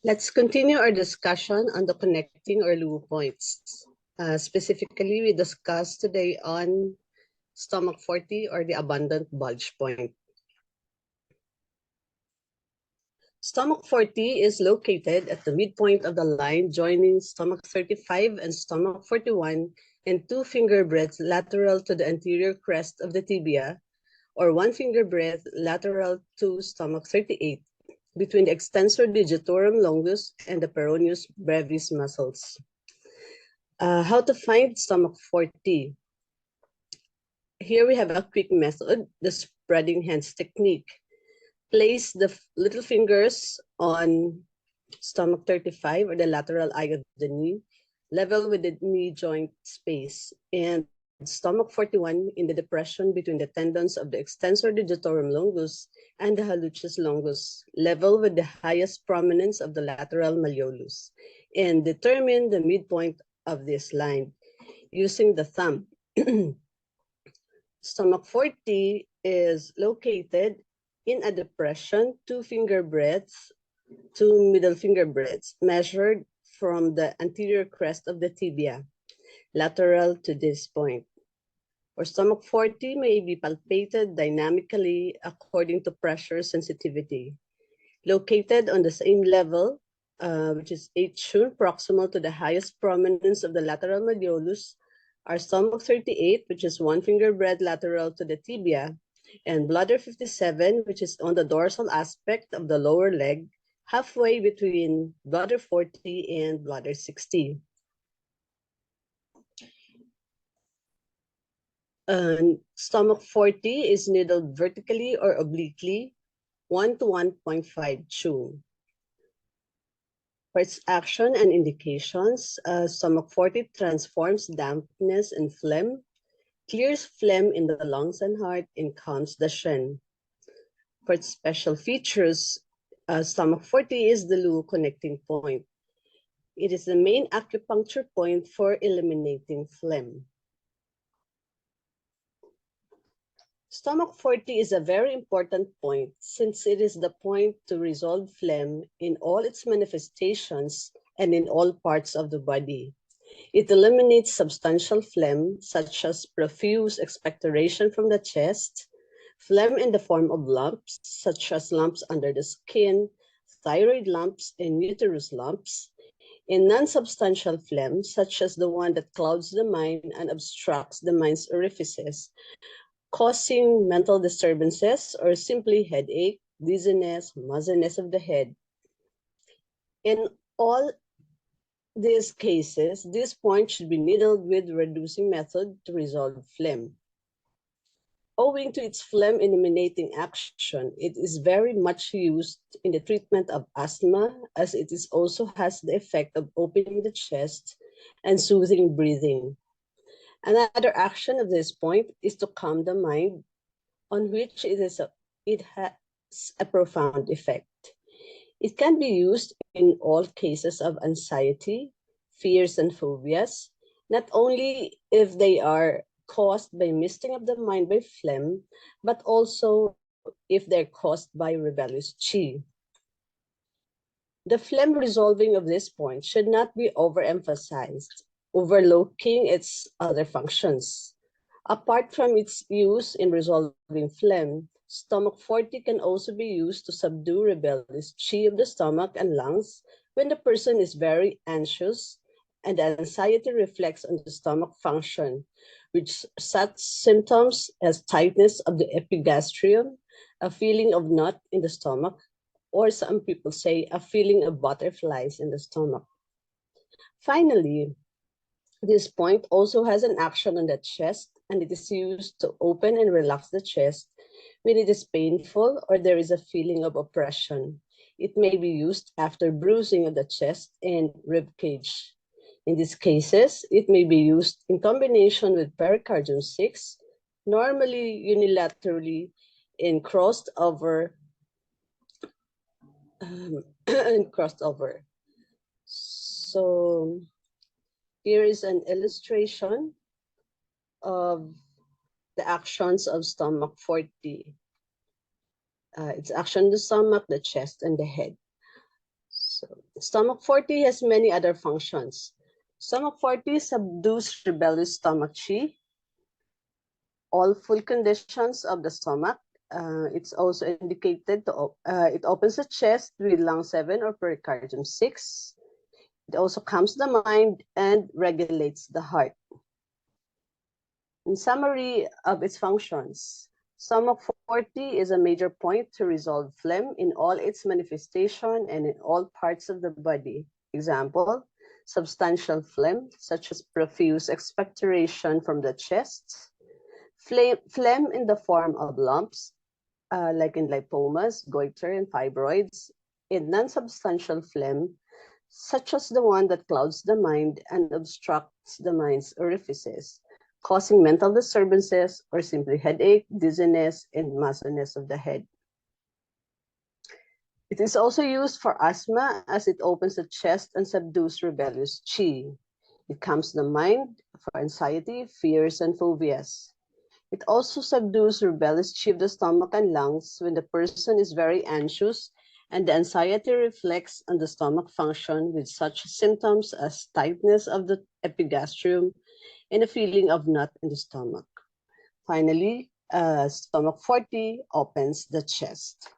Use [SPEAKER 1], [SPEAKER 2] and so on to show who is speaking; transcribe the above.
[SPEAKER 1] Let's continue our discussion on the connecting or Luo points. Specifically, we discussed today on stomach 40 or the abundant bulge point. Stomach 40 is located at the midpoint of the line joining stomach 35 and stomach 41 and 2 finger breadths lateral to the anterior crest of the tibia, or 1 finger breadth lateral to stomach 38, between the extensor digitorum longus and the peroneus brevis muscles. How to find stomach 40? Here we have a quick method, the spreading hands technique. Place the little fingers on stomach 35 or the lateral eye of the knee, level with the knee joint space, and stomach 41 in the depression between the tendons of the extensor digitorum longus and the hallucis longus, level with the highest prominence of the lateral malleolus, and determine the midpoint of this line using the thumb. Stomach 40 is located in a depression 2 finger breadths, 2 middle finger breadths, measured from the anterior crest of the tibia, lateral to this point. Or stomach 40 may be palpated dynamically according to pressure sensitivity. Located on the same level, which is H proximal to the highest prominence of the lateral malleolus, are stomach 38, which is 1 finger breadth lateral to the tibia, and bladder 57, which is on the dorsal aspect of the lower leg, halfway between bladder 40 and bladder 60. Stomach 40 is needled vertically or obliquely, 1 to 1.5 chu. For its action and indications, stomach 40 transforms dampness and phlegm, clears phlegm in the lungs and heart, and calms the shen. For its special features, stomach 40 is the Luo-Connecting point. It is the main acupuncture point for eliminating phlegm. Stomach 40 is a very important point since it is the point to resolve phlegm in all its manifestations and in all parts of the body. It eliminates substantial phlegm, such as profuse expectoration from the chest, phlegm in the form of lumps, such as lumps under the skin, thyroid lumps, and uterus lumps, and non-substantial phlegm, such as the one that clouds the mind and obstructs the mind's orifices, causing mental disturbances or simply headache, dizziness, muzziness of the head. In all these cases, this point should be needled with reducing method to resolve phlegm. Owing to its phlegm eliminating action, it is very much used in the treatment of asthma, as it is also has the effect of opening the chest and soothing breathing. Another action of this point is to calm the mind, on which it has a profound effect. It can be used in all cases of anxiety, fears, and phobias, not only if they are caused by misting of the mind by phlegm, but also if they're caused by rebellious qi. The phlegm resolving of this point should not be overemphasized, overlooking its other functions. Apart from its use in resolving phlegm, stomach 40 can also be used to subdue rebellious qi of the stomach and lungs when the person is very anxious, and the anxiety reflects on the stomach function, which such symptoms as tightness of the epigastrium, a feeling of knot in the stomach, or some people say a feeling of butterflies in the stomach. Finally, this point also has an action on the chest, and it is used to open and relax the chest when it is painful or there is a feeling of oppression. It may be used after bruising of the chest and rib cage. In these cases, it may be used in combination with pericardium 6, normally unilaterally and crossed over. So here is an illustration of the actions of stomach 40. It's action on the stomach, the chest, and the head. So Stomach 40 has many other functions. Stomach 40 subdues rebellious stomach chi, all full conditions of the stomach. It's also indicated it opens the chest with lung 7 or pericardium 6. It also calms the mind and regulates the heart. In summary of its functions, stomach 40 is a major point to resolve phlegm in all its manifestation and in all parts of the body. Example, substantial phlegm, such as profuse expectoration from the chest, phlegm in the form of lumps, like in lipomas, goiter, and fibroids, in non-substantial phlegm, such as the one that clouds the mind and obstructs the mind's orifices, causing mental disturbances or simply headache, dizziness, and muscleness of the head. It is also used for asthma as it opens the chest and subdues rebellious chi. It calms the mind for anxiety, fears, and phobias. It also subdues rebellious chi of the stomach and lungs when the person is very anxious, and the anxiety reflects on the stomach function with such symptoms as tightness of the epigastrium and a feeling of knot in the stomach. Finally, stomach 40 opens the chest.